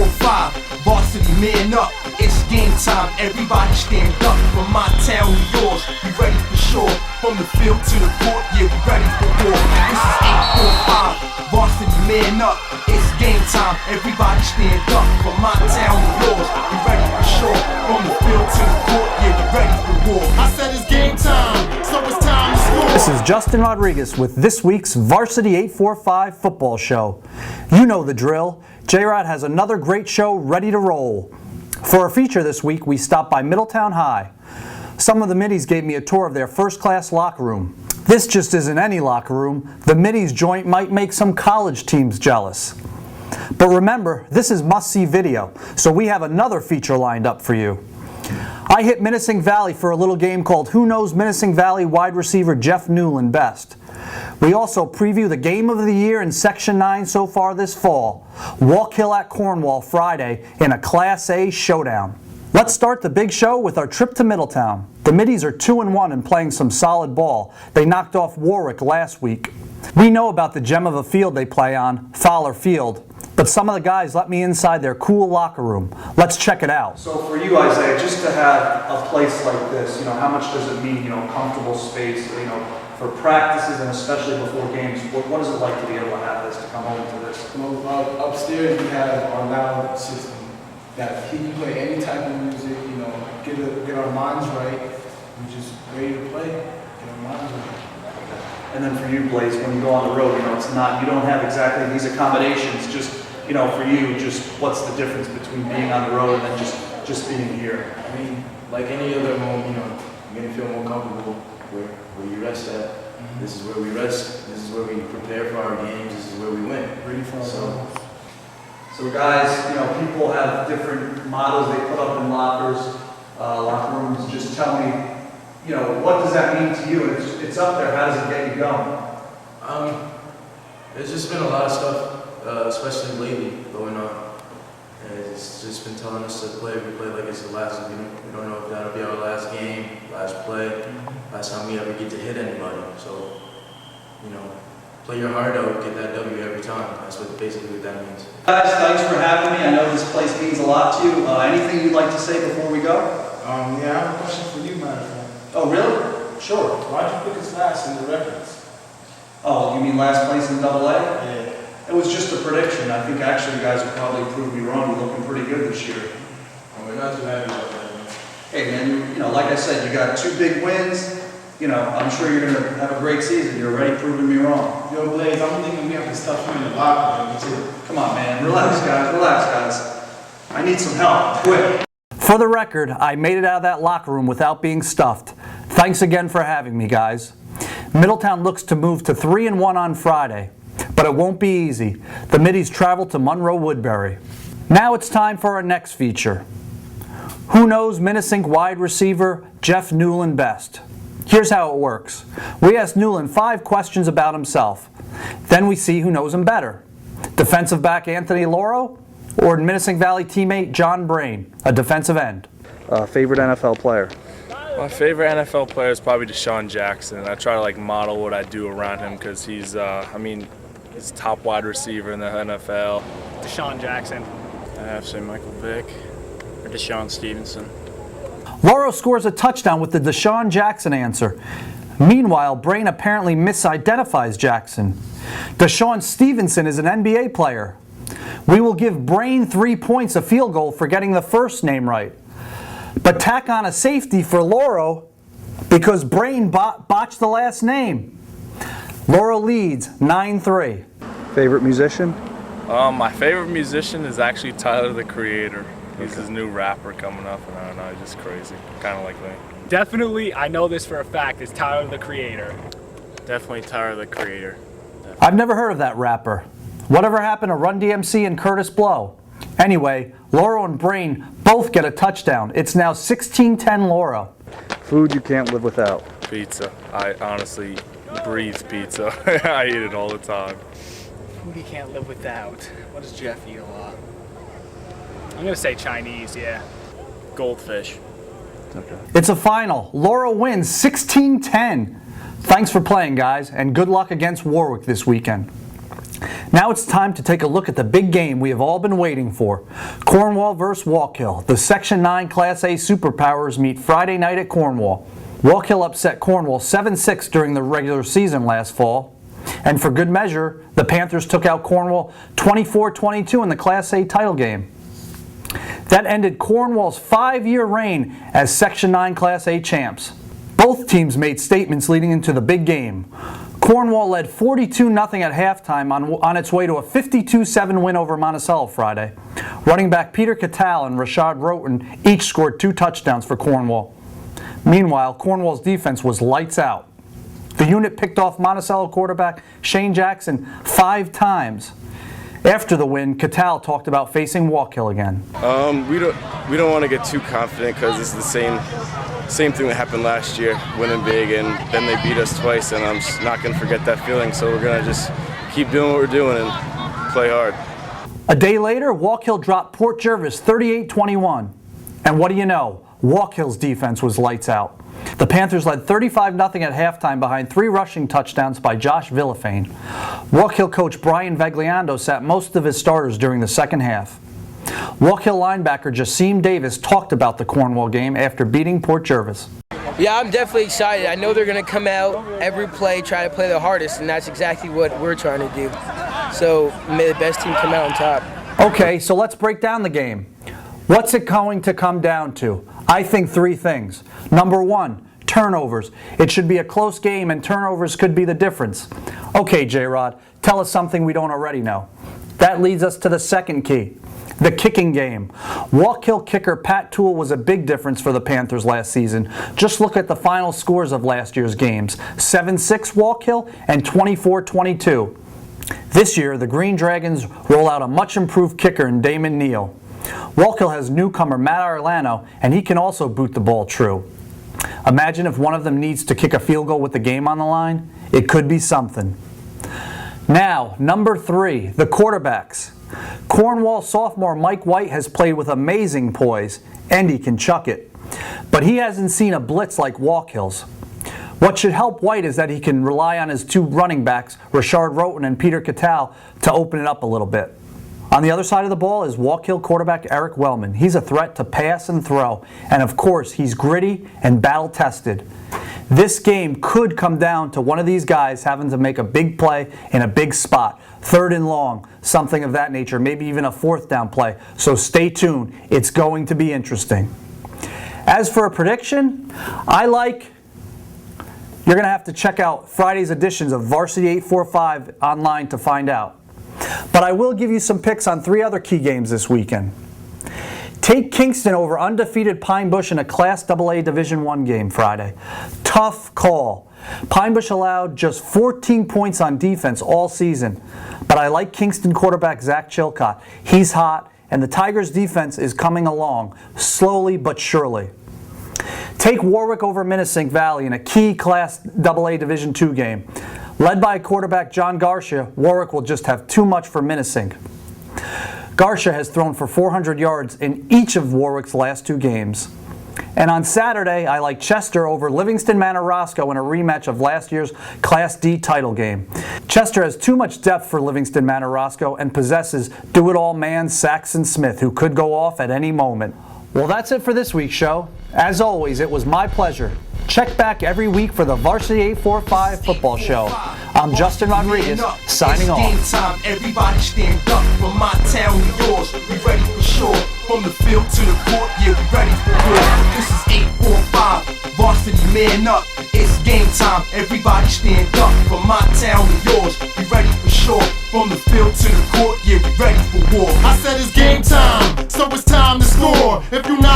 JRod, Varsity man up. It's game time, everybody stand up. From my town to yours, we ready for sure. From the field to the court, yeah, we ready for war. This is 845, Varsity man up. It's game time, everybody stand up. From my town to yours, we ready for sure. From the field to the court, yeah, we ready for war. I said it's game time, so it's time to score. This is Justin Rodriguez with this week's Varsity 845 football show. You know the drill. JRod has another great show ready to roll. For our feature this week, we stopped by Middletown High. Some of the middies gave me a tour of their first-class locker room. This just isn't any locker room. The middies joint might make some college teams jealous. But remember, this is must-see video, so we have another feature lined up for you. I hit Minisink Valley for a little game called Who Knows Minisink Valley wide receiver Jeff Newlin Best. We also preview the game of the year in Section 9 so far this fall, Walk Hill at Cornwall Friday in a Class A showdown. Let's start the big show with our trip to Middletown. The middies are 2-1 and playing some solid ball. They knocked off Warwick last week. We know about the gem of a field they play on, Fowler Field, but some of the guys let me inside their cool locker room. Let's check it out. So for you, Isaiah, just to have a place like this, how much does it mean, comfortable space, for practices and especially before games? What is it like to be able to have this, to come home to this? Well, upstairs we have our loud system that he can play any type of music, get our minds right. We're just ready to play, get our minds right. And then for you, Blaze, when you go on the road, you don't have exactly these accommodations. Just, for you, just what's the difference between being on the road and then just being here? I mean, like any other home, you're gonna feel more comfortable where you rest at. Mm-hmm. This is where we rest. This is where we prepare for our games. This is where we win. Ready for our So guys, people have different mottos they put up in locker rooms. Just tell me, what does that mean to you? It's up there. How does it get you going? There's just been a lot of stuff, especially lately, going on. And it's just been telling us to play. We play like it's the last. We don't know if that'll be our last game, last play, last time we ever get to hit anybody. So, play your heart out, get that W every time. That's basically what that means. Guys, thanks for having me. I know this place means a lot to you. Anything you'd like to say before we go? Yeah, I have a question for you, matter of fact. Oh, really? Sure. Why'd you pick us last in the records? Oh, you mean last place in Double A? Yeah. It was just a prediction. I think actually you guys will probably prove me wrong. You're looking pretty good this year. Well, we're not too happy about that, man. Hey, man, like I said, you got 2 big wins. I'm sure you're going to have a great season. You're already proving me wrong. Yo, Blaze, I'm thinking we have to stuff you in the locker room, too. Come on, man. Relax, guys. Relax, guys. I need some help. Quick. For the record, I made it out of that locker room without being stuffed. Thanks again for having me, guys. Middletown looks to move to 3-1 on Friday, but it won't be easy. The middies travel to Monroe-Woodbury. Now it's time for our next feature. Who knows Minisink wide receiver Jeff Newlin Best? Here's how it works. We ask Newlin 5 questions about himself. Then we see who knows him better. Defensive back Anthony Lauro or Minisink Valley teammate John Brain, a defensive end. Favorite NFL player? My favorite NFL player is probably Deshaun Jackson. I try to model what I do around him because he's, he's top wide receiver in the NFL. Deshaun Jackson. I have to say Michael Vick or Deshaun Stevenson. Lauro scores a touchdown with the Deshaun Jackson answer. Meanwhile, Brain apparently misidentifies Jackson. Deshaun Stevenson is an NBA player. We will give Brain 3 points a field goal for getting the first name right. But tack on a safety for Lauro because Brain botched the last name. Lauro leads 9-3. Favorite musician? My favorite musician is actually Tyler, the Creator. He's his new rapper coming up, and I don't know, he's just crazy. Kind of like me. Definitely, I know this for a fact, it's Tyler, the Creator. Definitely Tyler, the Creator. Definitely. I've never heard of that rapper. Whatever happened to Run DMC and Curtis Blow? Anyway, Lauro and Brain both get a touchdown. It's now 16-10 Lauro. Food you can't live without. Pizza. I honestly breathe pizza. I eat it all the time. Food you can't live without. What does Jeff eat a lot? I'm going to say Chinese, yeah. Goldfish. Okay. It's a final. Lauro wins 16-10. Thanks for playing, guys, and good luck against Warwick this weekend. Now it's time to take a look at the big game we have all been waiting for. Cornwall vs. Wallkill. The Section 9 Class A Superpowers meet Friday night at Cornwall. Wallkill upset Cornwall 7-6 during the regular season last fall. And for good measure, the Panthers took out Cornwall 24-22 in the Class A title game. That ended Cornwall's 5-year reign as Section 9 Class A champs. Both teams made statements leading into the big game. Cornwall led 42-0 at halftime on its way to a 52-7 win over Monticello Friday. Running back Peter Cattell and Rashad Roten each scored 2 touchdowns for Cornwall. Meanwhile, Cornwall's defense was lights out. The unit picked off Monticello quarterback Shane Jackson 5 times. After the win, Cattell talked about facing Wallkill again. We don't want to get too confident because it's the same thing that happened last year, winning big, and then they beat us twice, and I'm just not going to forget that feeling. So we're going to just keep doing what we're doing and play hard. A day later, Wallkill dropped Port Jervis 38-21. And what do you know? Wallkill's defense was lights out. The Panthers led 35-0 at halftime behind 3 rushing touchdowns by Josh Villafane. Wallkill coach Brian Vagliando sat most of his starters during the second half. Wallkill linebacker Jasim Davis talked about the Cornwall game after beating Port Jervis. Yeah, I'm definitely excited. I know they're going to come out every play, try to play their hardest, and that's exactly what we're trying to do. So may the best team come out on top. Okay, so let's break down the game. What's it going to come down to? I think 3 things. Number 1, turnovers. It should be a close game and turnovers could be the difference. Okay, JRod, tell us something we don't already know. That leads us to the second key, the kicking game. Wallkill kicker Pat Toole was a big difference for the Panthers last season. Just look at the final scores of last year's games, 7-6 Wallkill and 24-22. This year, the Green Dragons roll out a much improved kicker in Damon Neal. Wallkill has newcomer Matt Arlano, and he can also boot the ball true. Imagine if one of them needs to kick a field goal with the game on the line. It could be something. Now, number 3, the quarterbacks. Cornwall sophomore Mike White has played with amazing poise, and he can chuck it. But he hasn't seen a blitz like Wallkill's. What should help White is that he can rely on his 2 running backs, Rashad Roten and Peter Cattell, to open it up a little bit. On the other side of the ball is Wallkill quarterback Eric Wellman. He's a threat to pass and throw, and of course, he's gritty and battle-tested. This game could come down to one of these guys having to make a big play in a big spot, 3rd and long, something of that nature, maybe even a 4th down play. So stay tuned. It's going to be interesting. As for a prediction, you're going to have to check out Friday's editions of Varsity 845 online to find out. But I will give you some picks on 3 other key games this weekend. Take Kingston over undefeated Pine Bush in a Class AA Division I game Friday. Tough call. Pine Bush allowed just 14 points on defense all season. But I like Kingston quarterback Zach Chilcott. He's hot, and the Tigers' defense is coming along, slowly but surely. Take Warwick over Minisink Valley in a key Class AA Division II game. Led by quarterback John Garcia, Warwick will just have too much for Minisink. Garcia has thrown for 400 yards in each of Warwick's last 2 games. And on Saturday, I like Chester over Livingston Manor Roscoe in a rematch of last year's Class D title game. Chester has too much depth for Livingston Manor Roscoe and possesses do-it-all man Saxon Smith, who could go off at any moment. Well, that's it for this week's show. As always, it was my pleasure. Check back every week for the Varsity 845 football show. I'm Justin Rodriguez, signing off. It's game time, everybody stand up. From my town to yours, we ready for sure. From the field to the court, yeah, we ready for war. This is 845, Varsity man up. It's game time, everybody stand up. From my town to yours, we ready for sure. From the field to the court, yeah, we ready for war. I said it's game time, so it's time to score. If you're not